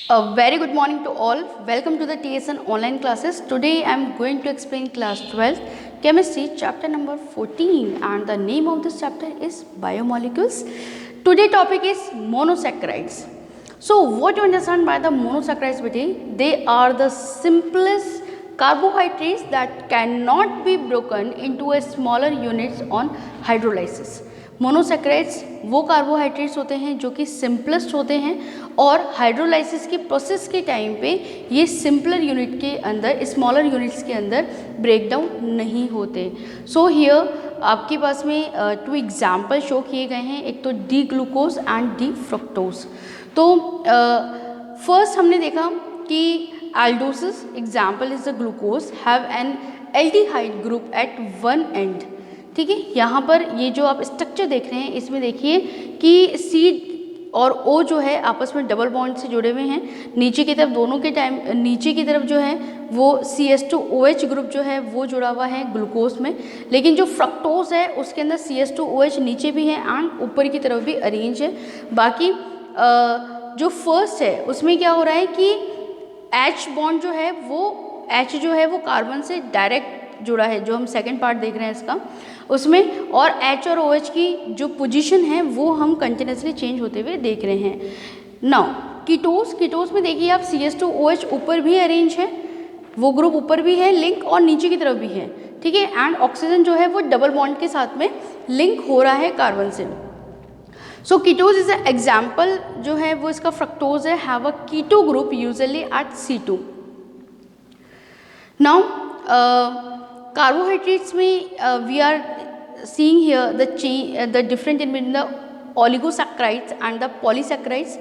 A very good morning to all. Welcome to the TSN online classes. Today I am going to explain class 12 chemistry chapter number 14 and the name of this chapter is biomolecules. Today topic is monosaccharides. So what you understand by the monosaccharides beti? They are the simplest carbohydrates that cannot be broken into a smaller units on hydrolysis. Monosaccharides वो carbohydrates होते हैं जो कि simplest होते हैं और hydrolysis की process के टाइम पे ये सिंपलर यूनिट के अंदर स्मॉलर यूनिट्स के अंदर ब्रेक डाउन नहीं होते। सो हियर आपके पास में टू एग्जाम्पल शो किए गए हैं, एक तो D glucose and D fructose. तो फर्स्ट हमने देखा कि aldoses example is the glucose have an aldehyde group at one end. ठीक है, यहाँ पर ये जो आप स्ट्रक्चर देख रहे हैं इसमें देखिए कि सी और ओ जो है आपस में डबल बॉन्ड से जुड़े हुए हैं। नीचे की तरफ दोनों के टाइम नीचे की तरफ जो है वो CH2OH ग्रुप जो है वो जुड़ा हुआ है ग्लूकोज में, लेकिन जो फ्रक्टोज है उसके अंदर CH2OH नीचे भी है एंड ऊपर की तरफ भी अरेंज है। बाकी जो फर्स्ट है उसमें क्या हो रहा है कि H बॉन्ड जो है वो H जो है वो कार्बन से डायरेक्ट जुड़ा है, जो हम सेकंड पार्ट देख रहे हैं इसका उसमें, और H और OH की जो पोजीशन है वो हम कंटिन्यूसली चेंज होते हुए देख रहे हैं। नाउ कीटोस में देखिए आप CH2OH ऊपर भी अरेंज है, वो ग्रुप ऊपर भी है लिंक और नीचे की तरफ भी है। ठीक है, एंड ऑक्सीजन जो है वो डबल बॉन्ड के साथ में लिंक हो रहा है कार्बन से। So ketose is an example जो है वो इसका फ्रक्टोज है, have a keto group usually at C2। Now carbohydrates में we are seeing here the difference between the oligosaccharides and the polysaccharides.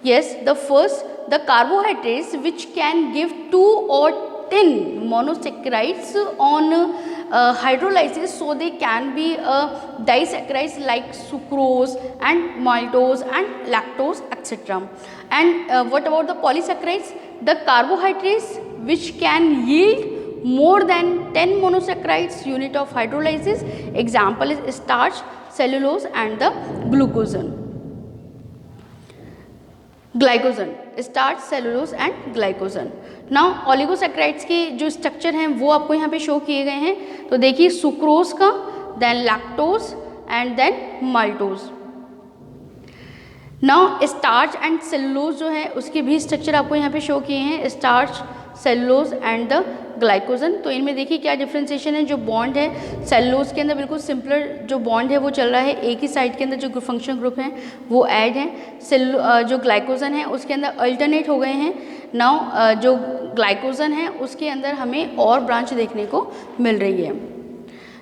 Yes, the first, the carbohydrates which can give 2 or 10 monosaccharides on hydrolysis, so they can be disaccharides like sucrose and maltose and lactose etc. And what about the polysaccharides? The carbohydrates which can yield more than 10 monosaccharides unit of hydrolysis. Example is starch, cellulose and the glycogen. Starch, cellulose and glycogen. Now oligosaccharides के जो structure हैं वो आपको यहाँ पे show किए गए हैं। तो देखिए सुक्रोज का, then lactose and then maltose. Now starch and cellulose जो है उसके भी स्ट्रक्चर आपको यहाँ पे शो किए हैं, starch, cellulose and the glycogen. तो इनमें देखिए क्या डिफ्रेंसिएशन है। जो बॉन्ड है सेलुलोज के अंदर बिल्कुल सिंपलर जो बॉन्ड है वो चल रहा है, एक ही साइड के अंदर जो फंक्शन ग्रुप हैं वो ऐड हैं। जो ग्लाइकोजन है उसके अंदर अल्टरनेट हो गए हैं। नाउ जो ग्लाइकोजन है उसके अंदर हमें और ब्रांच देखने को मिल रही है।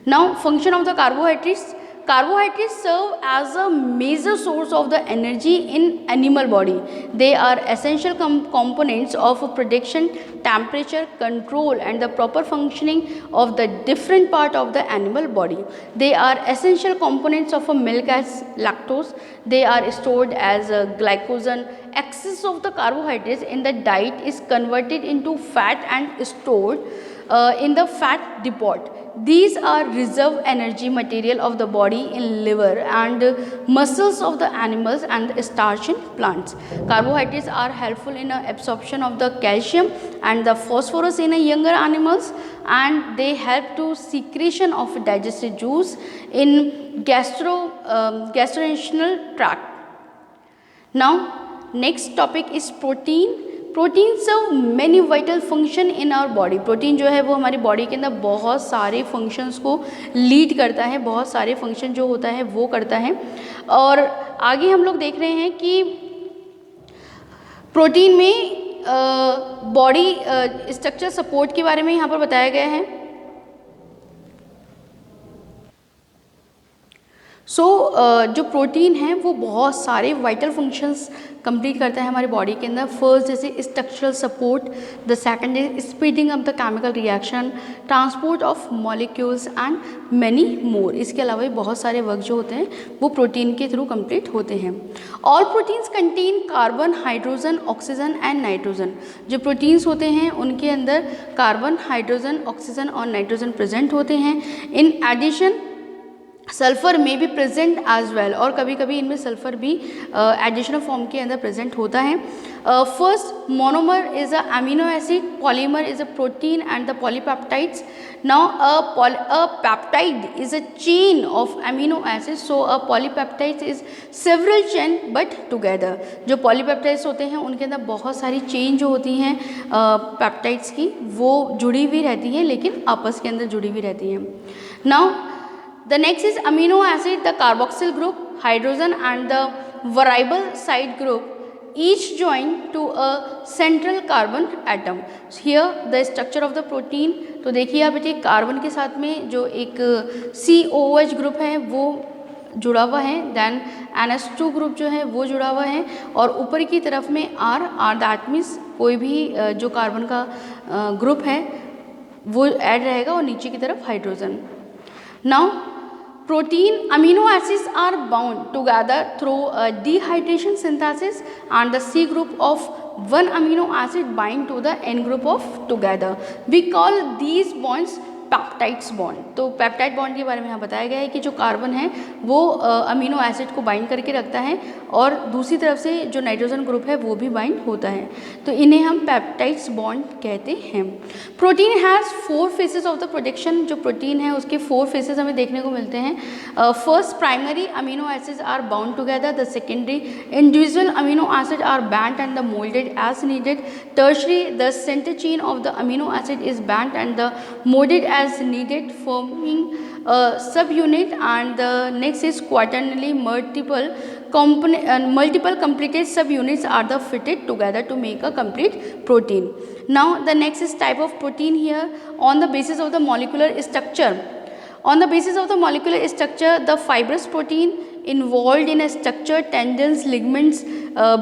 Now function of the carbohydrates. Carbohydrates serve as a major source of the energy in animal body. They are essential components of production, temperature control and the proper functioning of the different part of the animal body. They are essential components of a milk as lactose. They are stored as a glycogen. Excess of the carbohydrates in the diet is converted into fat and stored in the fat depot. These are reserve energy material of the body in liver and muscles of the animals and starch in plants. Carbohydrates are helpful in absorption of the calcium and the phosphorus in younger animals, and they help to secretion of digestive juice in gastrointestinal tract. Now next topic is protein. Protein serve many vital function in our body. Protein जो है वो हमारी body के अंदर बहुत सारे functions को lead करता है, बहुत सारे फंक्शन जो होता है वो करता है। और आगे हम लोग देख रहे हैं कि प्रोटीन में बॉडी स्ट्रक्चर सपोर्ट के बारे में यहाँ पर बताया गया है। जो प्रोटीन है वो बहुत सारे वाइटल फंक्शंस कंप्लीट करता है हमारी बॉडी के अंदर। फर्स्ट जैसे structural support, the second is speeding up the chemical reaction, transport of molecules and many more. इसके अलावा भी बहुत सारे वर्क जो होते हैं वो प्रोटीन के थ्रू कंप्लीट होते हैं। All proteins contain carbon, hydrogen, oxygen and nitrogen. जो प्रोटीन्स होते हैं उनके अंदर कार्बन, हाइड्रोजन, ऑक्सीजन और नाइट्रोजन प्रेजेंट होते हैं। इन एडिशन सल्फर में बी प्रेजेंट एज वेल, और कभी कभी इनमें सल्फर भी एडिशनल फॉर्म के अंदर प्रेजेंट होता है. First monomer is a amino acid, polymer is a protein and the polypeptides. Now a peptide is a chain of amino acid, so a polypeptide is several chain but together. जो polypeptides होते हैं उनके अंदर बहुत सारी chain जो होती हैं पेप्टाइड्स की, वो जुड़ी हुई रहती हैं, लेकिन आपस के अंदर जुड़ी हुई रहती हैं. Now the next is amino acid, the carboxyl group, hydrogen and the variable side group, each joined to a central carbon atom. Here the structure of the protein, तो देखिए आप बेटे कार्बन के साथ में जो एक COOH ग्रुप है वो जुड़ा हुआ है, देन NH2 ग्रुप जो है वो जुड़ा हुआ है, और ऊपर की तरफ में R दैट मीन्स कोई भी जो कार्बन का ग्रुप है वो ऐड रहेगा, और नीचे की तरफ hydrogen. Now protein amino acids are bound together through dehydration synthesis, and the C group of one amino acid bind to the N group of together. We call these bonds peptides bond. तो peptide bond के बारे में यहाँ बताया गया है कि जो कार्बन है वो अमीनो एसिड को बाइंड करके रखता है, और दूसरी तरफ से जो नाइट्रोजन ग्रुप है वो भी बाइंड होता है, तो इन्हें हम पेप्टाइड्स बॉन्ड कहते हैं. Protein has 4 phases of the protection. जो प्रोटीन है उसके 4 फेसेस हमें देखने को मिलते हैं. First primary amino acids are bound together. The secondary individual amino acid are bent and the moulded as needed. Tertiary the centre chain of the amino acid is bent and the moulded as needed, forming a subunit. And the next is quaternary multiple completed subunits are the fitted together to make a complete protein. Now the next is type of protein here on the basis of the molecular structure. On the basis of the molecular structure, the fibrous protein involved in a structure, tendons, ligaments,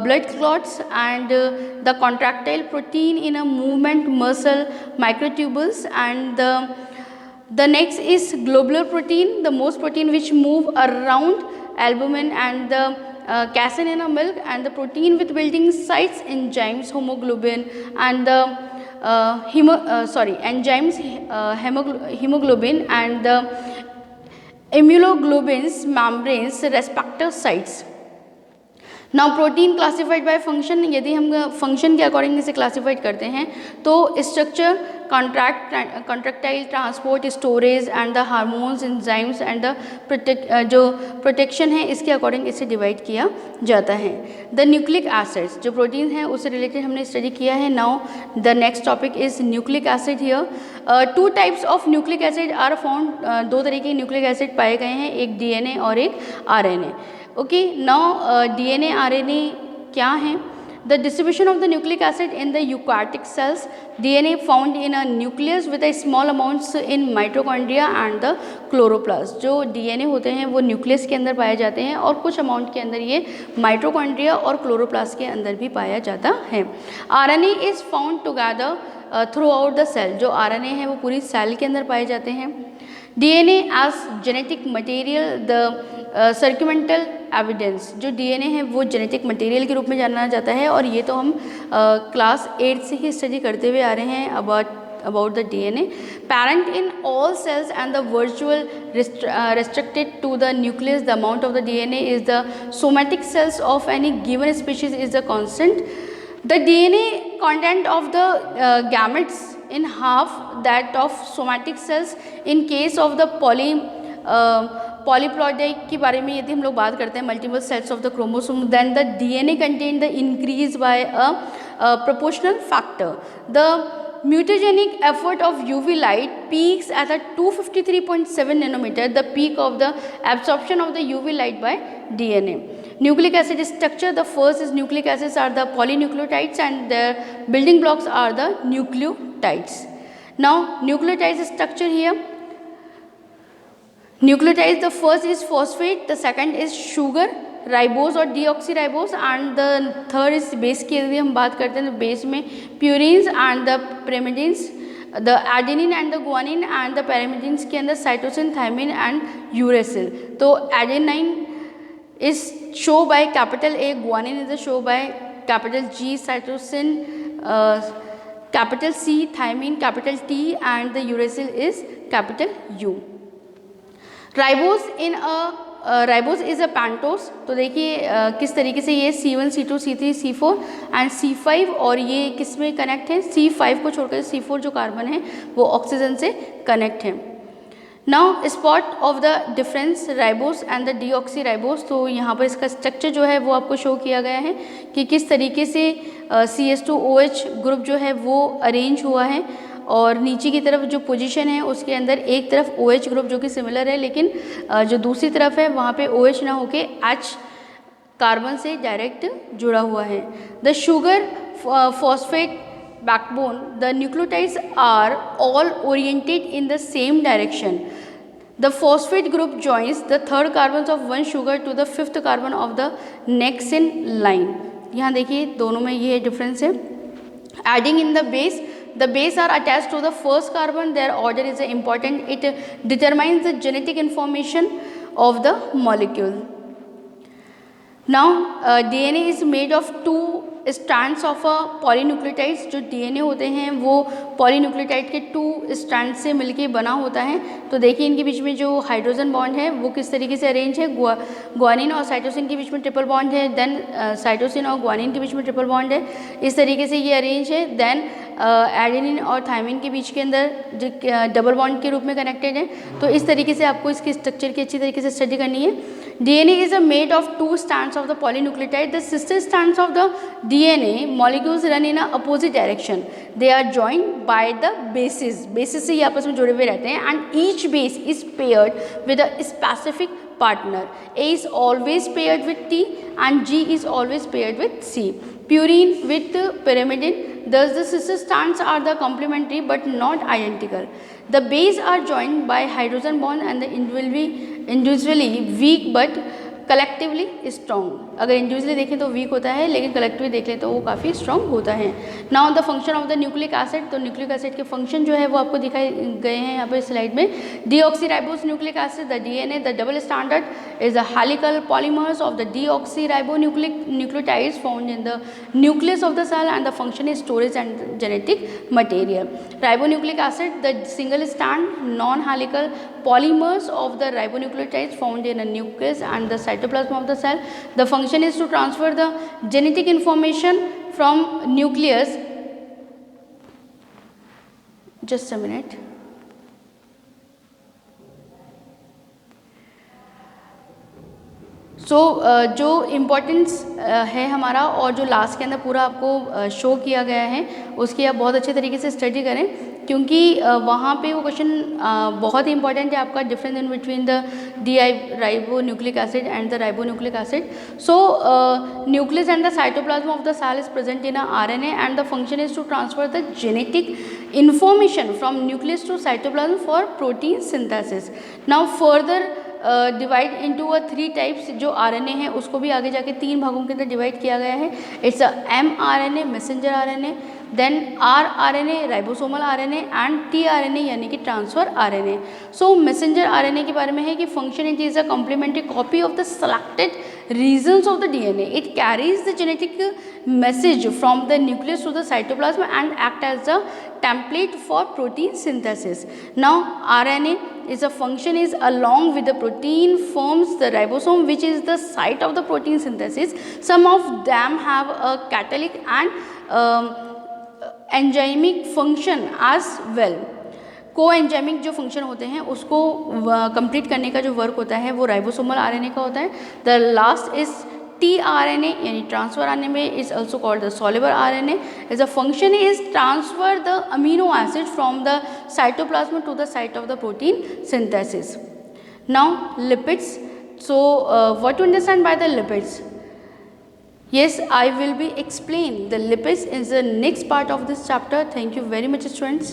blood clots, and the contractile protein in a movement, muscle, microtubules. And the next is globular protein, the most protein which move around albumin and the casein in a milk, and the protein with building sites, enzymes, hemoglobin, and the hemoglobin and the immunoglobulins membranes respective sites. Now protein classified by function. यदि हम function के according इसे classified करते हैं तो structure, contractile, transport, storage and the hormones, enzymes and the जो protection है इसके अकॉर्डिंग इसे डिवाइड किया जाता है. द न्यूक्लिक एसिड्स, जो प्रोटीन है उससे रिलेटेड हमने स्टडी किया है. Now the next topic is nucleic acid. Here 2 types of nucleic acid are found. 2 तरह के न्यूक्लिक एसिड पाए गए हैं, एक DNA और एक RNA. Okay, now DNA RNA क्या है? The distribution of the nucleic acid in the eukaryotic cells. DNA found in a nucleus with a small amounts in mitochondria and the chloroplast. जो DNA होते हैं वो nucleus के अंदर पाए जाते हैं, और कुछ अमाउंट के अंदर ये माइटोकॉन्ड्रिया और क्लोरोप्लास्ट के अंदर भी पाया जाता है. RNA is found together throughout the cell. जो RNA है वो पूरी सेल के अंदर पाए जाते हैं. DNA as genetic material, the circumstantial evidence. जो DNA है वो जेनेटिक मटेरियल के रूप में जाना जाता है, और ये तो हम क्लास 8 से ही स्टडी करते हुए आ रहे हैं about the DNA. Parent in all cells and the virtual restricted to the nucleus. The amount of the DNA is the somatic cells of any given species is the constant. The DNA content of the gametes in half that of somatic cells. In case of the polyploid के बारे में यदि हम लोग बात करते हैं, multiple sets of the chromosome, then the DNA content the increase by a proportional factor. The mutagenic effort of UV light peaks at a 253.7 nanometer, the peak of the absorption of the UV light by DNA. Nucleic acid structure, the first is nucleic acids are the polynucleotides and their building blocks are the nucleotides. Now nucleotides structure here. Nucleotides, the first is phosphate, the second is sugar, ribose और deoxyribose, and the third is base की यदि हम बात करते हैं तो base में purines and the pyrimidines, the adenine and the guanine, and the pyrimidines के अंदर साइटोसिन, थायमिन एंड यूरेसिल. तो adenine is show by capital A, guanine is show by capital G, cytosine capital C, thymine capital T, and the uracil is capital U. Ribose is a pentose. तो देखिए किस तरीके से ये C1 C2 C3 C4 and C5, और ये किस में कनेक्ट है, C5 को छोड़कर C4 जो कार्बन है वो ऑक्सीजन से कनेक्ट है। Now spot of the difference ribose and the deoxy ribose. तो यहाँ पर इसका स्ट्रक्चर जो है वो आपको शो किया गया है कि किस तरीके से CH2OH ग्रुप जो है वो अरेंज हुआ है, और नीचे की तरफ जो पोजीशन है उसके अंदर एक तरफ OH ग्रुप जो कि सिमिलर है, लेकिन जो दूसरी तरफ है वहाँ पे OH ना होके H कार्बन से डायरेक्ट जुड़ा हुआ है। The sugar phosphate backbone, the nucleotides are all oriented in the same direction. The phosphate group joins the third carbons of one sugar to the fifth carbon of the next in line. यहाँ देखिए दोनों में ये difference है। Adding in the base are attached to the first carbon. Their order is important. It determines the genetic information of the molecule. Now DNA is made of two strands of polynucleotides. जो DNA होते हैं वो polynucleotide के 2 strand से मिलके बना होता है। तो देखिए इनके बीच में जो हाइड्रोजन बॉन्ड है वो किस तरीके से अरेंज है, ग्वानिन और साइटोसिन के बीच में ट्रिपल बॉन्ड है, देन साइटोसिन और ग्वानिन के बीच में ट्रिपल बॉन्ड है, इस तरीके से ये अरेंज है। देन एडेनिन और थायमिन के बीच के अंदर जो डबल बॉन्ड के रूप में कनेक्टेड है। तो इस तरीके से आपको इसके स्ट्रक्चर की अच्छी तरीके से स्टडी करनी है। DNA is made of 2 strands of the polynucleotide. The sister strands of the DNA molecules run in a opposite direction. They are joined by the bases. Bases से ये आपस में जुड़े हुए रहते हैं, and each base is paired with a specific partner. A is always paired with T and G is always paired with C. Purine with pyrimidine. Thus the sister strands are the complementary but not identical. The base are joined by hydrogen bond and the individually weak but collectively strong. अगर individually देखें तो week होता है, लेकिन collectively देख लें तो वो काफ़ी स्ट्रॉन्ग होता है। Now the function of the nucleic acid. तो न्यूक्लिक एसिड के फंक्शन जो है वो आपको दिखाए गए हैं यहाँ पर स्लाइड में। Deoxyribose nucleic acid, the DNA, the double standard is the helical polymers of the deoxyribonucleic nucleotides found in the nucleus of the cell and the function is storage and genetic material. Ribonucleic acid, the single stand non helical polymers of the ribonucleotides found in a nucleus and the cytoplasm of the cell. The function is to transfer the genetic information from nucleus. Just a minute. जो importance है हमारा और जो last के अंदर पूरा आपको show किया गया है उसकी आप बहुत अच्छे तरीके से स्टडी करें, क्योंकि वहाँ पे वो क्वेश्चन बहुत ही इंपॉर्टेंट है आपका, difference in between the ribonucleic acid and the ribonucleic acid. So nucleus and the cytoplasm of the cell is present in RNA and the function is to transfer the genetic information from nucleus to cytoplasm for protein synthesis. Now further divide into 3 types. जो RNA है उसको भी आगे जाके 3 भागों के अंदर divide किया गया है। It's mRNA messenger RNA, then rRNA ribosomal RNA and tRNA यानी कि transfer RNA। So messenger RNA के बारे में है कि function it is a complementary copy of the selected regions of the DNA. It carries the genetic message from the nucleus to the cytoplasm and act as a template for protein synthesis. Now RNA is a function is along with the protein forms the ribosome, which is the site of the protein synthesis. Some of them have a catalytic and enzymic function as well. कोएंजाइमिक जो function होते हैं उसको complete करने का जो work होता है वो राइबोसोमल RNA का होता है। द लास्ट इज tRNA यानी ट्रांसफर RNA में is also called the soluble RNA। Is a function is transfer the amino acid from the cytoplasm to the site of the protein synthesis. Now lipids. So what to understand by the lipids? Yes, I will be explain the lipids in the next part of this chapter. Thank you very much, students.